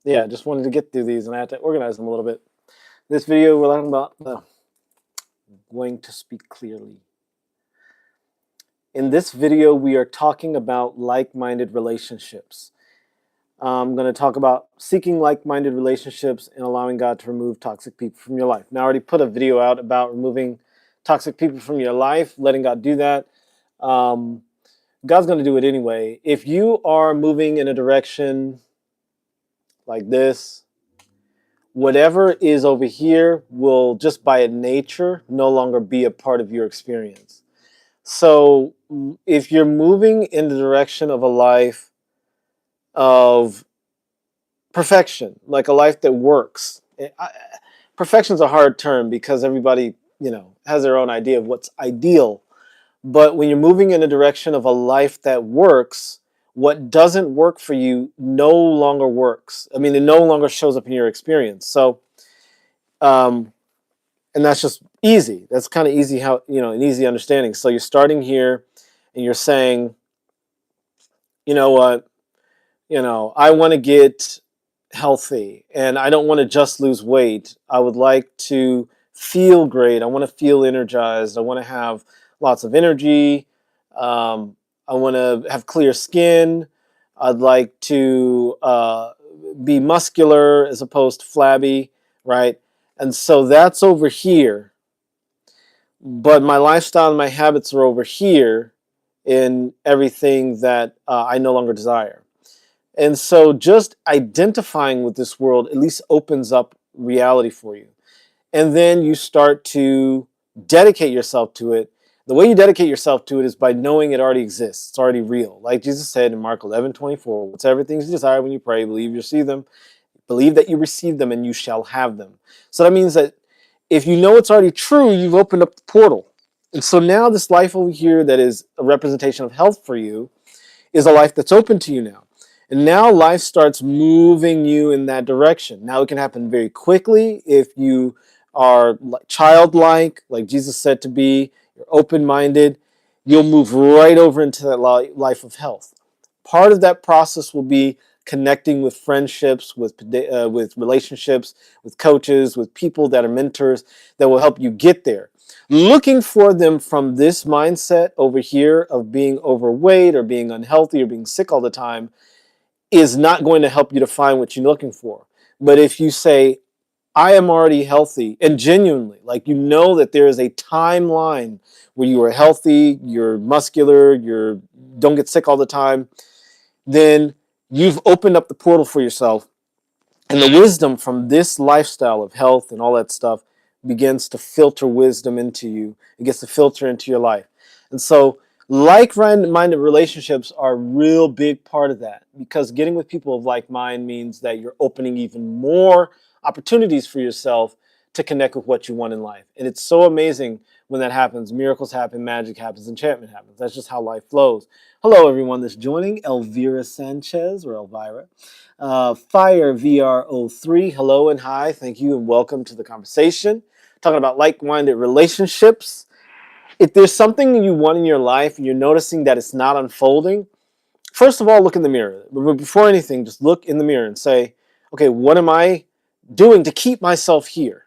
Yeah, just wanted to get through these and I had to organize them a little bit. This video, we're talking about going to speak clearly. In this video, we are talking about like-minded relationships. I'm going to talk about seeking like-minded relationships and allowing God to remove toxic people from your life. Now, I already put a video out about removing toxic people from your life, letting God do that. God's going to do it anyway. If you are moving in a direction like this, whatever is over here will just by nature no longer be a part of your experience. So if you're moving in the direction of a life of perfection, like a life that works, perfection is a hard term because everybody, has their own idea of what's ideal. But when you're moving in a direction of a life that works, what doesn't work for you no longer works. I mean, it no longer shows up in your experience. So, and that's just easy. That's kind of easy an easy understanding. So you're starting here and you're saying, you know what, I want to get healthy and I don't want to just lose weight. I would like to feel great. I want to feel energized. I want to have lots of energy. I want to have clear skin. I'd like to be muscular as opposed to flabby, right? And so that's over here. But my lifestyle and my habits are over here in everything that I no longer desire. And so just identifying with this world at least opens up reality for you. And then you start to dedicate yourself to it. The way you dedicate yourself to it is by knowing it already exists. It's already real. Like Jesus said in Mark 11:24, whatever things you desire when you pray, believe you receive them. Believe that you receive them and you shall have them. So that means that if you know it's already true, you've opened up the portal. And so now this life over here that is a representation of health for you is a life that's open to you now. And now life starts moving you in that direction. Now it can happen very quickly if you are childlike, like Jesus said to be, you're open-minded, you'll move right over into that life of health. Part of that process will be connecting with friendships, with relationships, with coaches, with people that are mentors that will help you get there. Looking for them from this mindset over here of being overweight or being unhealthy or being sick all the time is not going to help you to find what you're looking for. But if you say, I am already healthy and genuinely, like that there is a timeline where you are healthy, you're muscular, you don't get sick all the time, then you've opened up the portal for yourself. And the wisdom from this lifestyle of health and all that stuff begins to filter wisdom into you. It gets to filter into your life. And so like-minded relationships are a real big part of that, because getting with people of like mind means that you're opening even more opportunities for yourself to connect with what you want in life. And it's so amazing when that happens. Miracles happen, magic happens, enchantment happens. That's just how life flows. Hello, everyone that's joining. Elvira Sanchez, or Elvira. Fire VR03, hello and hi. Thank you and welcome to the conversation. Talking about like-minded relationships. If there's something you want in your life and you're noticing that it's not unfolding, first of all, look in the mirror. But before anything, just look in the mirror and say, okay, what am I doing to keep myself here?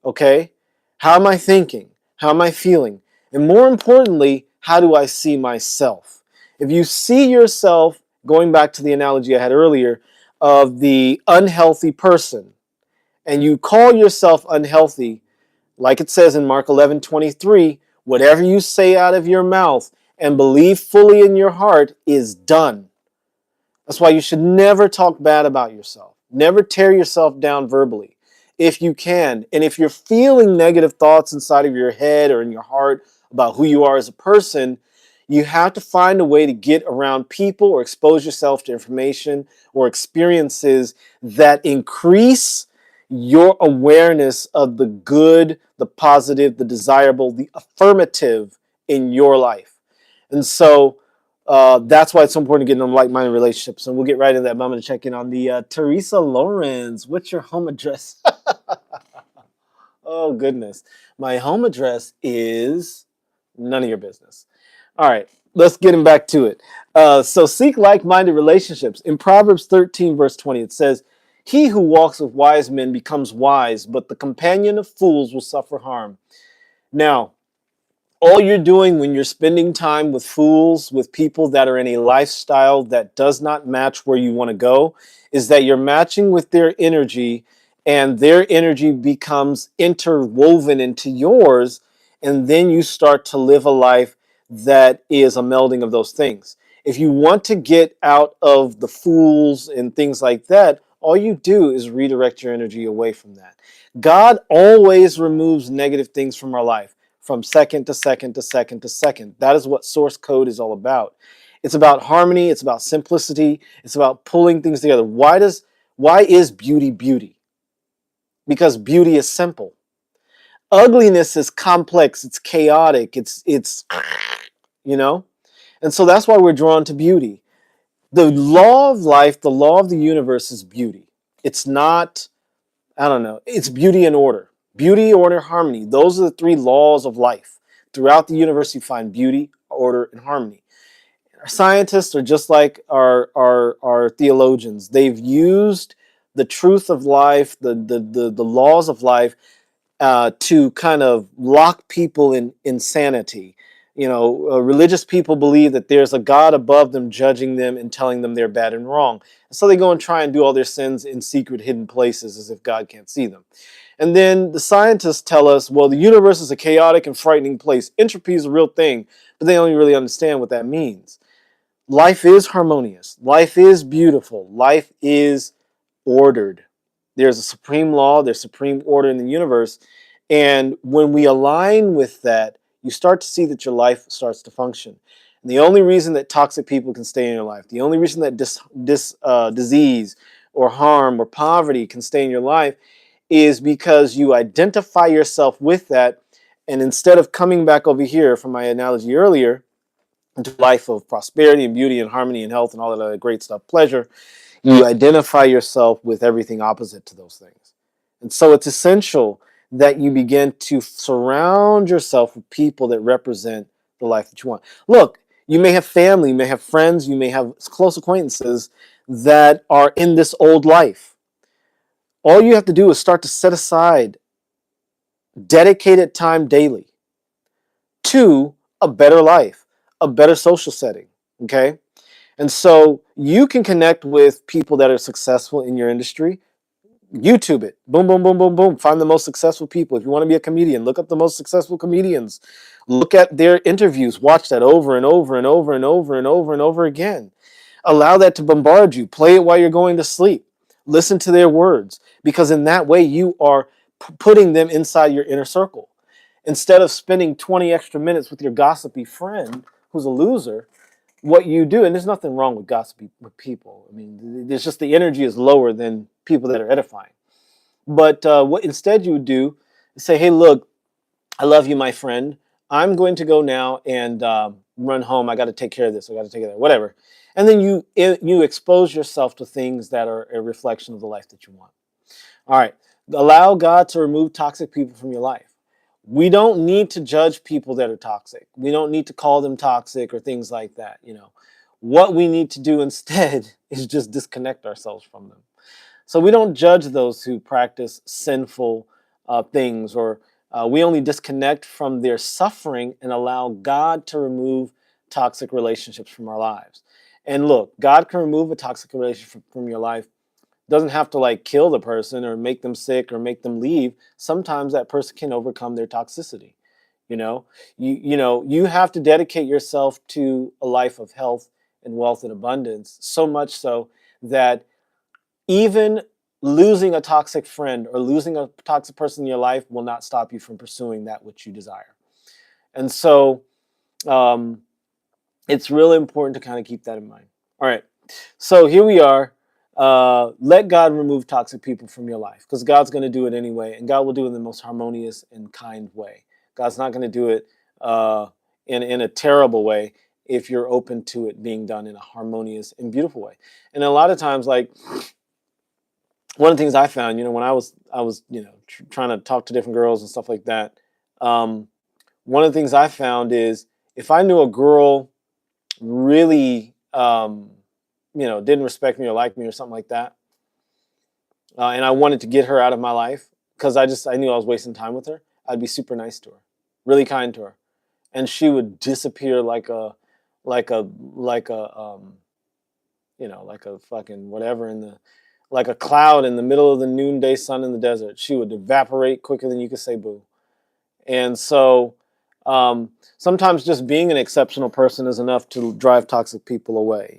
Okay? How am I thinking? How am I feeling? And more importantly, how do I see myself? If you see yourself, going back to the analogy I had earlier of the unhealthy person, and you call yourself unhealthy, like it says in Mark 11:23, whatever you say out of your mouth and believe fully in your heart is done. That's why you should never talk bad about yourself. Never tear yourself down verbally. If you can, and if you're feeling negative thoughts inside of your head or in your heart about who you are as a person, you have to find a way to get around people or expose yourself to information or experiences that increase your awareness of the good, the positive, the desirable, the affirmative in your life. And so that's why it's so important to get in like-minded relationships. And we'll get right into that. But I'm going to check in on the Teresa Lawrence. What's your home address? Oh, goodness. My home address is none of your business. All right, let's get him back to it. So seek like-minded relationships. In Proverbs 13, verse 20, it says, He who walks with wise men becomes wise, but the companion of fools will suffer harm. Now, all you're doing when you're spending time with fools, with people that are in a lifestyle that does not match where you want to go, is that you're matching with their energy, and their energy becomes interwoven into yours, and then you start to live a life that is a melding of those things. If you want to get out of the fools and things like that, all you do is redirect your energy away from that. God always removes negative things from our life, from second to second to second to second. That is what source code is all about. It's about harmony. It's about simplicity. It's about pulling things together. Why is beauty beauty? Because beauty is simple. Ugliness is complex. It's chaotic. It's you know? And so that's why we're drawn to beauty. The law of life, the law of the universe is beauty. It's not, I don't know, it's beauty and order. Beauty, order, harmony. Those are the three laws of life. Throughout the universe, you find beauty, order, and harmony. Our scientists are just like our theologians. They've used the truth of life, the laws of life, to kind of lock people in insanity. Religious people believe that there's a God above them judging them and telling them they're bad and wrong. So they go and try and do all their sins in secret, hidden places as if God can't see them. And then the scientists tell us, well, the universe is a chaotic and frightening place. Entropy is a real thing, but they don't really understand what that means. Life is harmonious. Life is beautiful. Life is ordered. There's a supreme law, there's supreme order in the universe. And when we align with that, you start to see that your life starts to function. And the only reason that toxic people can stay in your life, the only reason that disease or harm or poverty can stay in your life is because you identify yourself with that. And instead of coming back over here from my analogy earlier, into a life of prosperity and beauty and harmony and health and all that other great stuff, pleasure, you identify yourself with everything opposite to those things. And so it's essential that you begin to surround yourself with people that represent the life that you want. Look, you may have family, you may have friends, you may have close acquaintances that are in this old life. All you have to do is start to set aside dedicated time daily to a better life, a better social setting, okay? And so you can connect with people that are successful in your industry. YouTube it. Boom, boom, boom, boom, boom. Find the most successful people. If you want to be a comedian, look up the most successful comedians. Look at their interviews. Watch that over and over and over and over and over and over again. Allow that to bombard you. Play it while you're going to sleep. Listen to their words, because in that way you are putting them inside your inner circle. Instead of spending 20 extra minutes with your gossipy friend who's a loser, what you do, and there's nothing wrong with gossiping with people. I mean, there's just the energy is lower than people that are edifying. But what instead you would do is say, hey, look, I love you, my friend. I'm going to go now and run home. I got to take care of this. I got to take care of that, whatever. And then you expose yourself to things that are a reflection of the life that you want. All right. Allow God to remove toxic people from your life. We don't need to judge people that are toxic. We don't need to call them toxic or things like that. What we need to do instead is just disconnect ourselves from them. So we don't judge those who practice sinful things, or we only disconnect from their suffering and allow God to remove toxic relationships from our lives. And look, God can remove a toxic relationship from your life. Doesn't have to like kill the person or make them sick or make them leave. Sometimes that person can overcome their toxicity. You have to dedicate yourself to a life of health and wealth and abundance, so much so that even losing a toxic friend or losing a toxic person in your life will not stop you from pursuing that which you desire. And so it's really important to kind of keep that in mind. All right, so here we are. Let God remove toxic people from your life, because God's going to do it anyway, and God will do it in the most harmonious and kind way. God's not going to do it in a terrible way if you're open to it being done in a harmonious and beautiful way. And a lot of times, like, one of the things I found, when I was trying to talk to different girls and stuff like that, one of the things I found is if I knew a girl really didn't respect me or like me or something like that, and I wanted to get her out of my life because I knew I was wasting time with her, I'd be super nice to her, really kind to her, and she would disappear like a like a like a fucking whatever like a cloud in the middle of the noonday sun in the desert. She would evaporate quicker than you could say boo. And so sometimes just being an exceptional person is enough to drive toxic people away.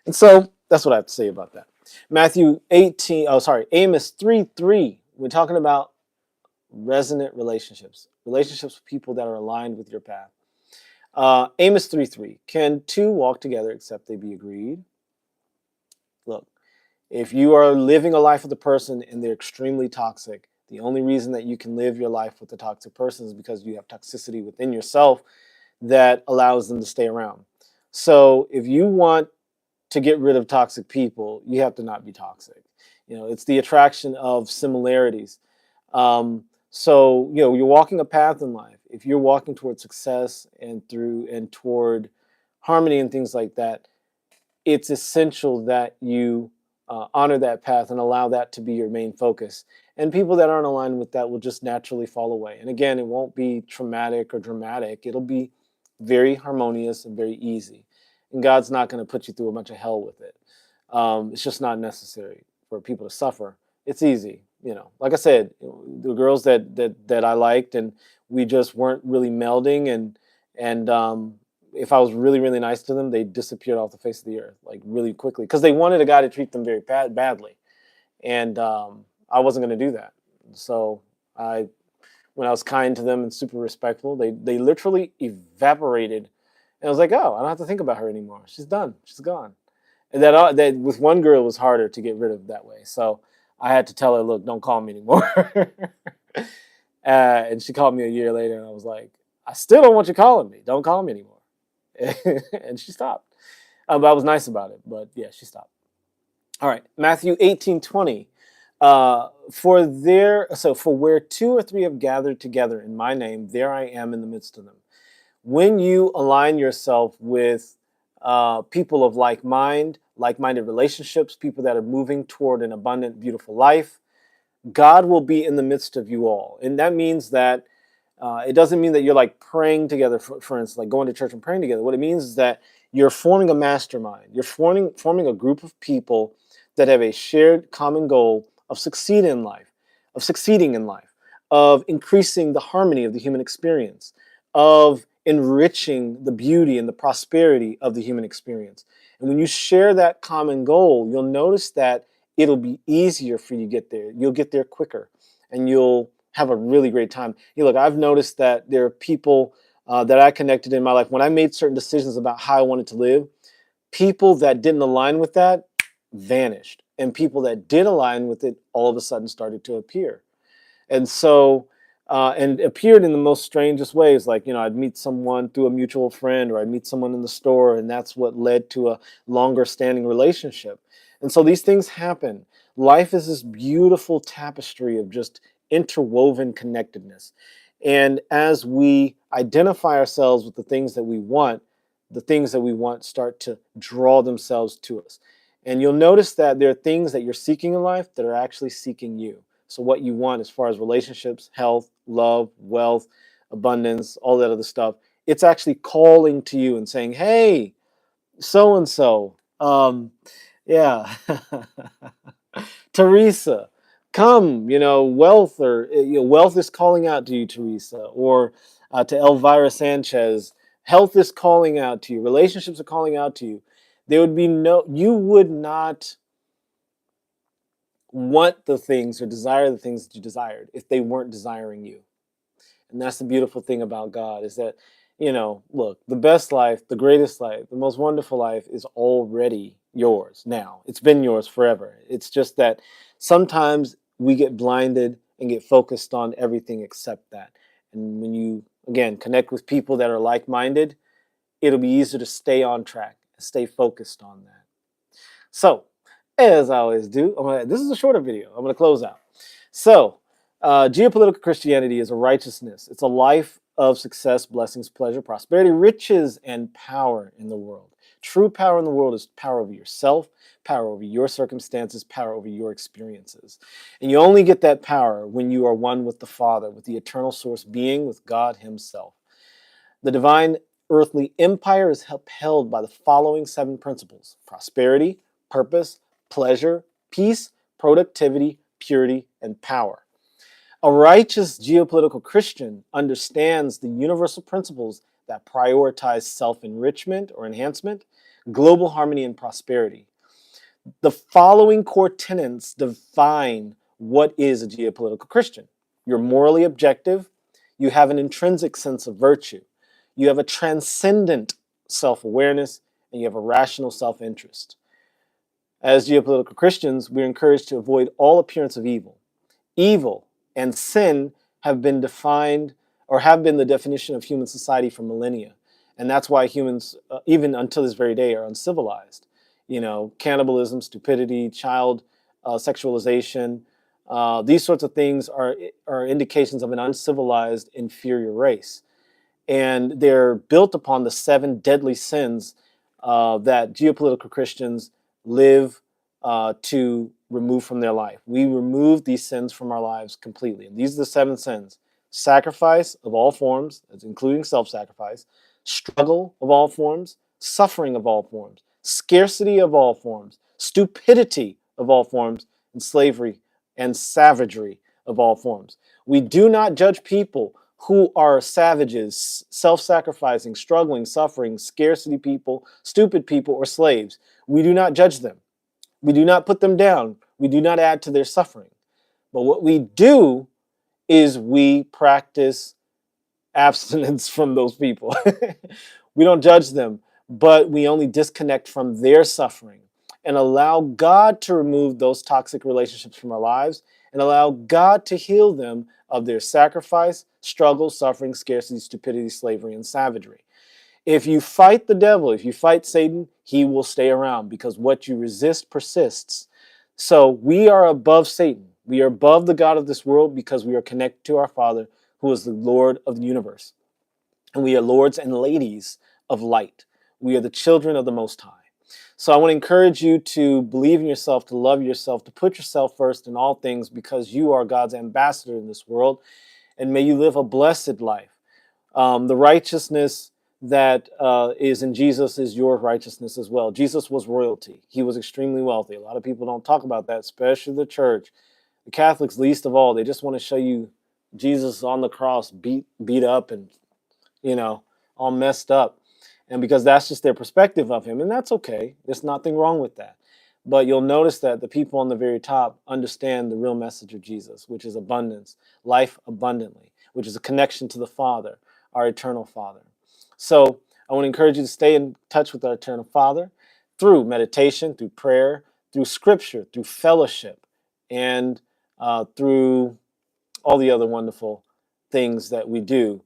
And so that's what I have to say about that. Amos 3:3. We're talking about resonant relationships with people that are aligned with your path. Amos 3:3. Can two walk together except they be agreed? Look, if you are living a life with a person and they're extremely toxic, the only reason that you can live your life with a toxic person is because you have toxicity within yourself that allows them to stay around. So if you want to get rid of toxic people, you have to not be toxic. It's the attraction of similarities. So you're walking a path in life. If you're walking toward success and toward harmony and things like that, it's essential that you honor that path and allow that to be your main focus. And people that aren't aligned with that will just naturally fall away. And again, it won't be traumatic or dramatic. It'll be very harmonious and very easy. And God's not going to put you through a bunch of hell with it. It's just not necessary for people to suffer. It's easy. Like I said, the girls that I liked, and we just weren't really melding, and if I was really, really nice to them, they disappeared off the face of the earth, like really quickly, because they wanted a guy to treat them very badly. And I wasn't going to do that. So when I was kind to them and super respectful, they literally evaporated. And I was like, oh, I don't have to think about her anymore. She's done. She's gone. And that with one girl, it was harder to get rid of that way. So I had to tell her, look, don't call me anymore. And she called me a year later, and I was like, I still don't want you calling me. Don't call me anymore. And she stopped. But I was nice about it. But yeah, she stopped. All right, Matthew 18:20. For where two or three have gathered together in my name, there I am in the midst of them. When you align yourself with people of like-minded relationships, people that are moving toward an abundant, beautiful life, God will be in the midst of you all. And that means that it doesn't mean that you're like praying together, for instance, like going to church and praying together. What it means is that you're forming a mastermind. You're forming a group of people that have a shared common goal of succeeding in life, of increasing the harmony of the human experience, of enriching the beauty and the prosperity of the human experience. And when you share that common goal, you'll notice that it'll be easier for you to get there. You'll get there quicker, and you'll have a really great time. Look, I've noticed that there are people that I connected in my life when I made certain decisions about how I wanted to live. People that didn't align with that vanished, and people that did align with it all of a sudden started to appear. And so, and appeared in the most strangest ways. Like, I'd meet someone through a mutual friend, or I'd meet someone in the store, and that's what led to a longer standing relationship. And so these things happen. Life is this beautiful tapestry of just interwoven connectedness. And as we identify ourselves with the things that we want start to draw themselves to us. And you'll notice that there are things that you're seeking in life that are actually seeking you. So what you want as far as relationships, health, love, wealth, abundance, all that other stuff, it's actually calling to you and saying, hey, so-and-so, yeah, Teresa, come, wealth is calling out to you, Teresa, or to Elvira Sanchez, health is calling out to you, relationships are calling out to you. You would not want the things or desire the things that you desired if they weren't desiring you. And that's the beautiful thing about God, is that, look, the best life, the greatest life, the most wonderful life is already yours now. It's been yours forever. It's just that sometimes we get blinded and get focused on everything except that. And when you, again, connect with people that are like-minded, it'll be easier to stay on track and stay focused on that. So, as I always do, this is a shorter video. I'm going to close out. So, Geopolitical Christianity is a righteousness. It's a life of success, blessings, pleasure, prosperity, riches, and power in the world. True power in the world is power over yourself, power over your circumstances, power over your experiences. And you only get that power when you are one with the Father, with the eternal source being, with God himself. The divine earthly empire is upheld by the following 7 principles: prosperity, purpose, pleasure, peace, productivity, purity, and power. A righteous geopolitical Christian understands the universal principles that prioritize self-enrichment or enhancement, global harmony, and prosperity. The following core tenets define what is a geopolitical Christian. You're morally objective, you have an intrinsic sense of virtue, you have a transcendent self-awareness, and you have a rational self-interest. As geopolitical Christians, we're encouraged to avoid all appearance of evil. Evil and sin have been defined or have been the definition of human society for millennia. And that's why humans, even until this very day, are uncivilized. You know, cannibalism, stupidity, child sexualization, these sorts of things are indications of an uncivilized, inferior race. And they're built upon the 7 deadly sins that geopolitical Christians live to remove from their life. We remove these sins from our lives completely. And these are the 7 sins: sacrifice of all forms, including self-sacrifice, struggle of all forms, suffering of all forms, scarcity of all forms, stupidity of all forms, and slavery and savagery of all forms. We do not judge people who are savages, self-sacrificing, struggling, suffering, scarcity people, stupid people, or slaves. We do not judge them. We do not put them down. We do not add to their suffering. But what we do is we practice abstinence from those people. We don't judge them, but we only disconnect from their suffering and allow God to remove those toxic relationships from our lives and allow God to heal them of their sacrifice, struggle, suffering, scarcity, stupidity, slavery, and savagery. If you fight the devil, if you fight Satan, he will stay around because what you resist persists. So we are above Satan. We are above the God of this world because we are connected to our Father, who is the Lord of the universe. And we are lords and ladies of light. We are the children of the Most High. So I want to encourage you to believe in yourself, to love yourself, to put yourself first in all things because you are God's ambassador in this world. And may you live a blessed life. The righteousness that is in Jesus is your righteousness as well. Jesus was royalty. He was extremely wealthy. A lot of people don't talk about that, especially the church. The Catholics, least of all, they just want to show you Jesus on the cross, beat up and, all messed up. And because that's just their perspective of him, and that's okay. There's nothing wrong with that. But you'll notice that the people on the very top understand the real message of Jesus, which is abundance, life abundantly, which is a connection to the Father, our eternal Father. So I want to encourage you to stay in touch with our eternal Father through meditation, through prayer, through scripture, through fellowship, and through all the other wonderful things that we do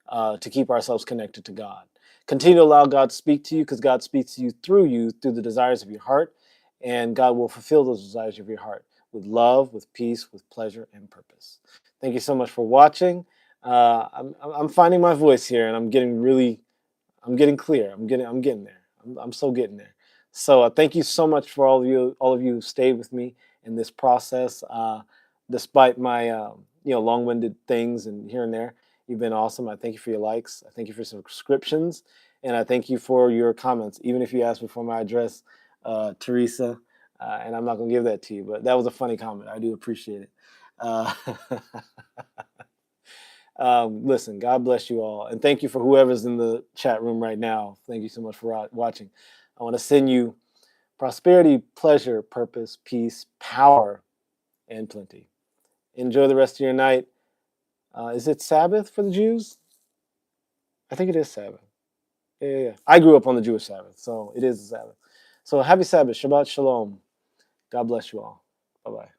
to keep ourselves connected to God. Continue to allow God to speak to you because God speaks to you through the desires of your heart, and God will fulfill those desires of your heart with love, with peace, with pleasure, and purpose. Thank you so much for watching. I'm finding my voice here, and I'm getting clear. I'm getting there. I'm so getting there. So thank you so much for all of you who stayed with me in this process, despite my long-winded things and here and there. You've been awesome. I thank you for your likes. I thank you for subscriptions, and I thank you for your comments. Even if you asked me for my address, Teresa, and I'm not gonna give that to you, but that was a funny comment. I do appreciate it. Uh, listen, God bless you all. And thank you for whoever's in the chat room right now. Thank you so much for watching. I want to send you prosperity, pleasure, purpose, peace, power, and plenty. Enjoy the rest of your night. Is it Sabbath for the Jews? I think it is Sabbath. Yeah. I grew up on the Jewish Sabbath, so it is the Sabbath. So happy Sabbath. Shabbat Shalom. God bless you all. Bye-bye.